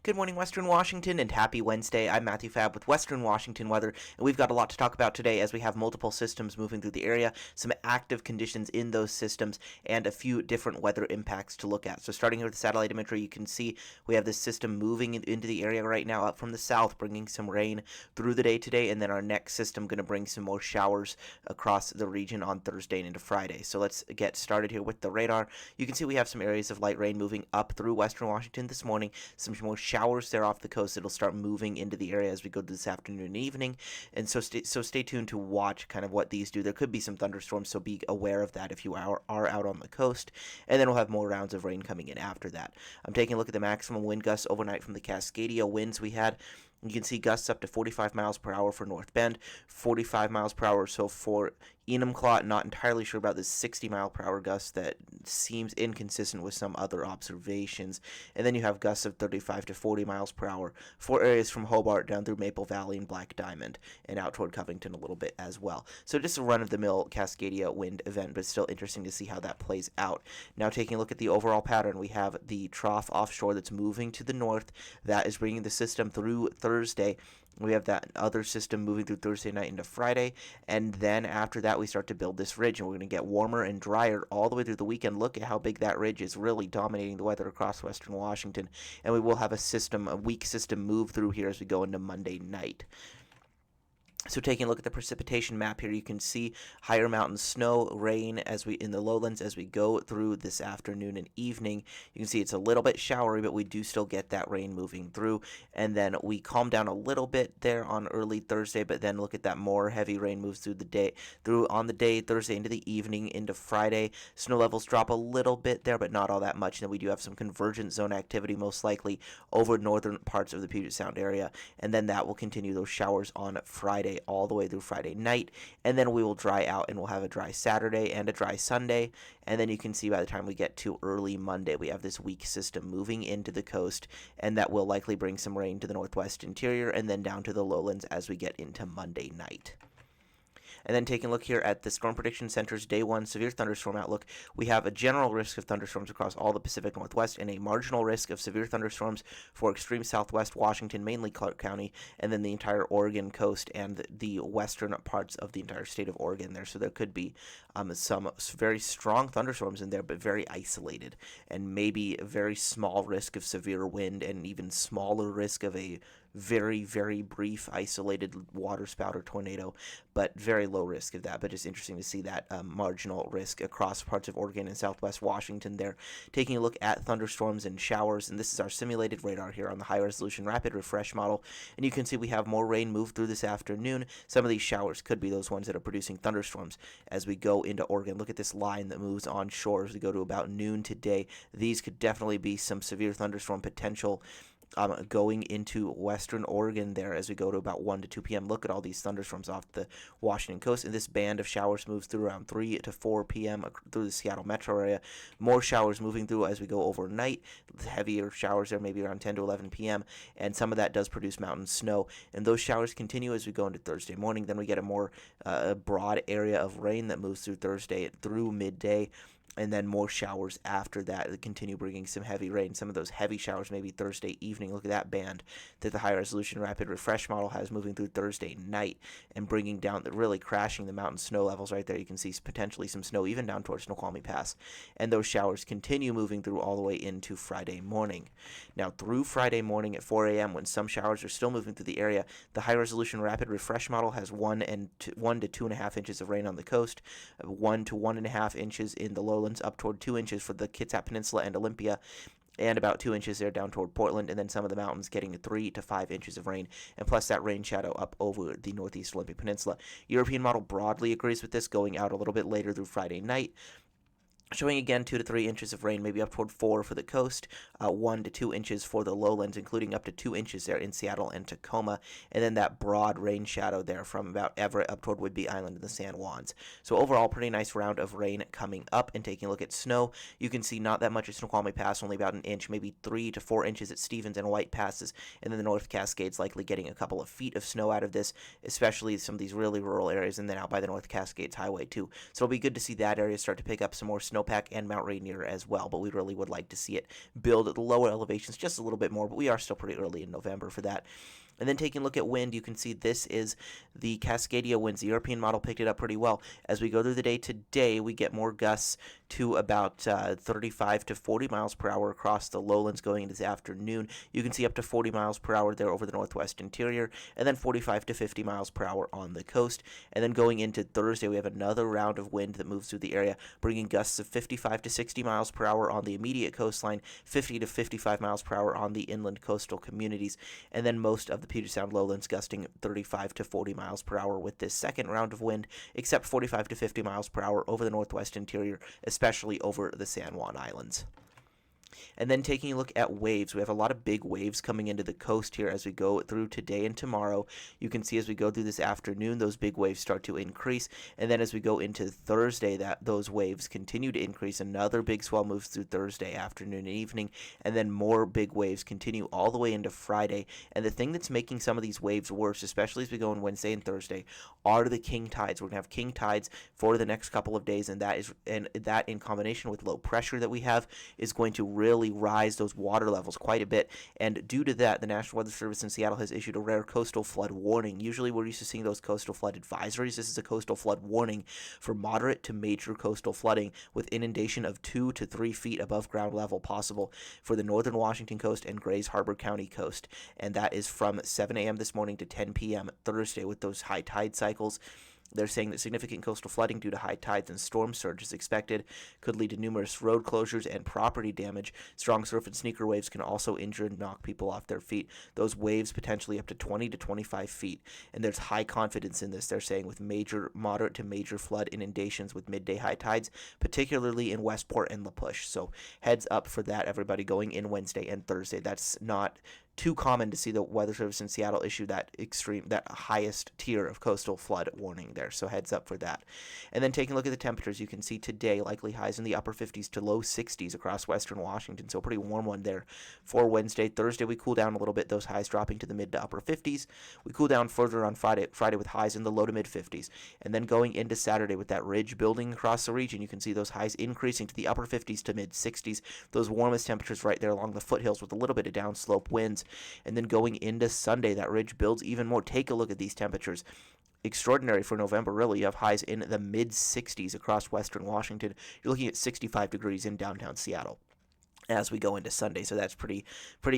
Good morning, Western Washington, and happy Wednesday. I'm Matthew Fab with Western Washington Weather, and we've got a lot to talk about today as we have multiple systems moving through the area, some active conditions in those systems, and a few different weather impacts to look at. So starting here with the satellite imagery, you can see we have this system moving into the area right now up from the south, bringing some rain through the day today, and then our next system going to bring some more showers across the region on Thursday and into Friday. So let's get started here with the radar. You can see we have some areas of light rain moving up through Western Washington this morning, some more showers there off the coast. It'll start moving into the area as we go this afternoon and evening, and so stay tuned to watch kind of what these do. There could be some thunderstorms, so be aware of that if you are out on the coast, and then we'll have more rounds of rain coming in after that. I'm taking a look at the maximum wind gusts overnight from the Cascadia winds we had. You can see gusts up to 45 miles per hour for North Bend, 45 miles per hour or so for Enumclaw. Not entirely sure about this 60 mile per hour gust that seems inconsistent with some other observations. And then you have gusts of 35 to 40 miles per hour for areas from Hobart down through Maple Valley and Black Diamond and out toward Covington a little bit as well. So just a run-of-the-mill Cascadia wind event, but still interesting to see how that plays out. Now taking a look at the overall pattern, we have the trough offshore that's moving to the north. That is bringing the system through Thursday. We have that other system moving through Thursday night into Friday, and then after that we start to build this ridge, and we're going to get warmer and drier all the way through the weekend. Look at how big that ridge is, really dominating the weather across Western Washington, and we will have a weak system move through here as we go into Monday night. So taking a look at the precipitation map here, you can see higher mountain snow, rain as we in the lowlands as we go through this afternoon and evening. You can see it's a little bit showery, but we do still get that rain moving through. And then we calm down a little bit there on early Thursday, but then look at that more heavy rain moves through on the day, Thursday into the evening into Friday. Snow levels drop a little bit there, but not all that much. And then we do have some convergent zone activity, most likely over northern parts of the Puget Sound area. And then that will continue those showers on Friday all the way through Friday night, and then we will dry out and we'll have a dry Saturday and a dry Sunday. And then you can see by the time we get to early Monday, we have this weak system moving into the coast, and that will likely bring some rain to the northwest interior and then down to the lowlands as we get into Monday night. And then taking a look here at the Storm Prediction Center's Day 1 severe thunderstorm outlook, we have a general risk of thunderstorms across all the Pacific Northwest and a marginal risk of severe thunderstorms for extreme southwest Washington, mainly Clark County, and then the entire Oregon coast and the western parts of the entire state of Oregon there. So there could be some very strong thunderstorms in there, but very isolated, and maybe a very small risk of severe wind and even smaller risk of a very, very brief isolated waterspout or tornado, but very low risk of that. But it's interesting to see that marginal risk across parts of Oregon and southwest Washington there. Taking a look at thunderstorms and showers, and this is our simulated radar here on the high resolution rapid refresh model, and you can see we have more rain move through this afternoon. Some of these showers could be those ones that are producing thunderstorms as we go into Oregon. Look at this line that moves onshore as we go to about noon today. These could definitely be some severe thunderstorm potential going into western Oregon there as we go to about 1 to 2 p.m. Look at all these thunderstorms off the Washington coast, and this band of showers moves through around 3 to 4 p.m. through the Seattle metro area. More showers moving through as we go overnight. Heavier showers there maybe around 10 to 11 p.m., and some of that does produce mountain snow, and those showers continue as we go into Thursday morning. Then we get a more broad area of rain that moves through Thursday through midday, and then more showers after that continue bringing some heavy rain. Some of those heavy showers maybe Thursday evening. Look at that band that the high resolution rapid refresh model has moving through Thursday night and bringing down, really crashing the mountain snow levels right there. You can see potentially some snow even down towards Snoqualmie Pass, and those showers continue moving through all the way into Friday morning. Now through Friday morning at 4 a.m. when some showers are still moving through the area, the high resolution rapid refresh model has 1 to 2.5 inches of rain on the coast, 1 to 1.5 inches in the lowlands, up toward 2 inches for the Kitsap Peninsula and Olympia, and about 2 inches there down toward Portland, and then some of the mountains getting 3 to 5 inches of rain, and plus that rain shadow up over the northeast Olympic Peninsula. European model broadly agrees with this, going out a little bit later through Friday night, showing again 2 to 3 inches of rain, maybe up toward 4 for the coast, 1 to 2 inches for the lowlands, including up to 2 inches there in Seattle and Tacoma, and then that broad rain shadow there from about Everett up toward Whidbey Island and the San Juans. So overall, pretty nice round of rain coming up. And taking a look at snow, you can see not that much at Snoqualmie Pass, only about an inch, maybe 3 to 4 inches at Stevens and White Passes, and then the North Cascades likely getting a couple of feet of snow out of this, especially some of these really rural areas, and then out by the North Cascades Highway too. So it'll be good to see that area start to pick up some more snow snowpack and Mount Rainier as well, but we really would like to see it build at the lower elevations just a little bit more, but we are still pretty early in November for that. And then taking a look at wind, you can see this is the Cascadia winds. The European model picked it up pretty well. As we go through the day today, we get more gusts to about 35 to 40 miles per hour across the lowlands going into this afternoon. You can see up to 40 miles per hour there over the northwest interior, and then 45 to 50 miles per hour on the coast. And then going into Thursday, we have another round of wind that moves through the area, bringing gusts of 55 to 60 miles per hour on the immediate coastline, 50 to 55 miles per hour on the inland coastal communities, and then most of the Puget Sound lowlands gusting 35 to 40 miles per hour with this second round of wind, except 45 to 50 miles per hour over the northwest interior, especially over the San Juan Islands. And then taking a look at waves, we have a lot of big waves coming into the coast here as we go through today and tomorrow. You can see as we go through this afternoon, those big waves start to increase. And then as we go into Thursday, those waves continue to increase. Another big swell moves through Thursday afternoon and evening. And then more big waves continue all the way into Friday. And the thing that's making some of these waves worse, especially as we go on Wednesday and Thursday, are the king tides. We're going to have king tides for the next couple of days. And that in combination with low pressure that we have is going to really rise those water levels quite a bit, and due to that, the National Weather Service in Seattle has issued a rare coastal flood warning. Usually we're used to seeing those coastal flood advisories. This is a coastal flood warning for moderate to major coastal flooding with inundation of 2 to 3 feet above ground level possible for the northern Washington coast and Grays Harbor County coast, and that is from 7 a.m. this morning to 10 p.m. Thursday with those high tide cycles. They're saying that significant coastal flooding due to high tides and storm surge is expected, could lead to numerous road closures and property damage. Strong surf and sneaker waves can also injure and knock people off their feet. Those waves potentially up to 20 to 25 feet. And there's high confidence in this, they're saying, with moderate to major flood inundations with midday high tides, particularly in Westport and La Push. So heads up for that, everybody, going in Wednesday and Thursday. That's not too common to see the Weather Service in Seattle issue that highest tier of coastal flood warning there. So heads up for that. And then taking a look at the temperatures, you can see today likely highs in the upper 50s to low 60s across western Washington. So a pretty warm one there for Wednesday. Thursday we cool down a little bit, those highs dropping to the mid to upper 50s. We cool down further on Friday with highs in the low to mid 50s. And then going into Saturday with that ridge building across the region, you can see those highs increasing to the upper 50s to mid 60s. Those warmest temperatures right there along the foothills with a little bit of downslope winds. And then going into Sunday, that ridge builds even more. Take a look at these temperatures. Extraordinary for November, really. You have highs in the mid 60s across western Washington. You're looking at 65 degrees in downtown Seattle as we go into Sunday, so that's pretty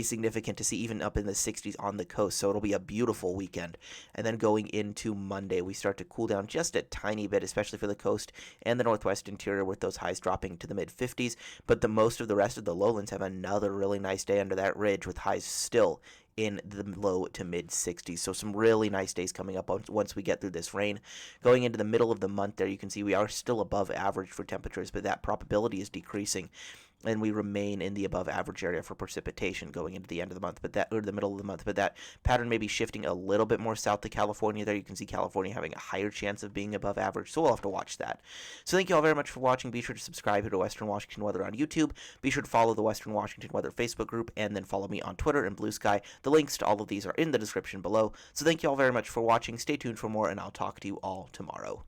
significant to see, even up in the 60s on the coast. So it'll be a beautiful weekend. And then going into Monday, we start to cool down just a tiny bit, especially for the coast and the northwest interior, with those highs dropping to the mid 50s. But the most of the rest of the lowlands have another really nice day under that ridge with highs still in the low to mid 60s. So some really nice days coming up once we get through this rain. Going into the middle of the month there, you can see we are still above average for temperatures, but that probability is decreasing, and we remain in the above average area for precipitation going into the end of the month, or the middle of the month. But that pattern may be shifting a little bit more south to California there. You can see California having a higher chance of being above average, so we'll have to watch that. So thank you all very much for watching. Be sure to subscribe here to Western Washington Weather on YouTube. Be sure to follow the Western Washington Weather Facebook group, and then follow me on Twitter and Blue Sky. The links to all of these are in the description below. So thank you all very much for watching. Stay tuned for more, and I'll talk to you all tomorrow.